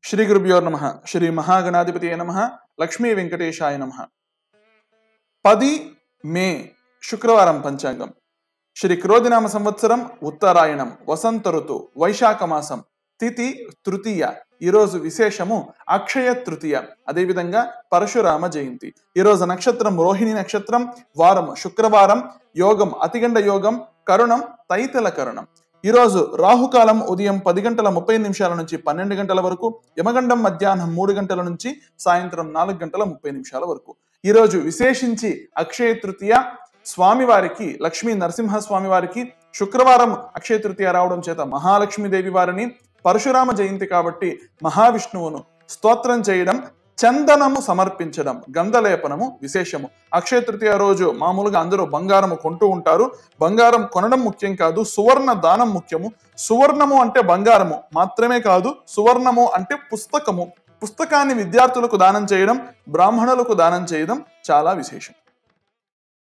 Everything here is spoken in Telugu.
శ్రీ గురుభ్యో నమః. శ్రీ మహాగణాధిపతియే నమః. లక్ష్మీ వెంకటేశాయ నమః. 10 మే శుక్రవారం పంచాంగం. శ్రీ క్రోధినామ సంవత్సరం ఉత్తరాయణం, వసంత ఋతు, వైశాఖ మాసం, తిథి తృతీయ. ఈరోజు విశేషము అక్షయ తృతీయ, అదేవిధంగా పరశురామ జయంతి. ఈరోజు నక్షత్రం రోహిణి నక్షత్రం, వారం శుక్రవారం, యోగం అతిగండ యోగం, కరుణం తైతల కరుణం. ఈరోజు రాహుకాలం ఉదయం 10:30 నుంచి 12 వరకు, యమగండం మధ్యాహ్నం 3 నుంచి సాయంత్రం 4:30 వరకు. ఈరోజు విశేషించి అక్షయ తృతీయ స్వామివారికి, లక్ష్మీ నరసింహ స్వామి వారికి శుక్రవారం అక్షయ తృతీయ రావడం చేత మహాలక్ష్మీదేవి వారిని, పరశురామ జయంతి కాబట్టి మహావిష్ణువును స్తోత్రం చేయడం, చందనము సమర్పించడం, గంధలేపనము విశేషము. అక్షయ తృతీయ రోజు మామూలుగా అందరూ బంగారము కొంటూ ఉంటారు. బంగారం కొనడం ముఖ్యం కాదు, సువర్ణ దానం ముఖ్యము. సువర్ణము అంటే బంగారము మాత్రమే కాదు, సువర్ణము అంటే పుస్తకము. పుస్తకాన్ని విద్యార్థులకు దానం చేయడం, బ్రాహ్మణులకు దానం చేయడం చాలా విశేషం.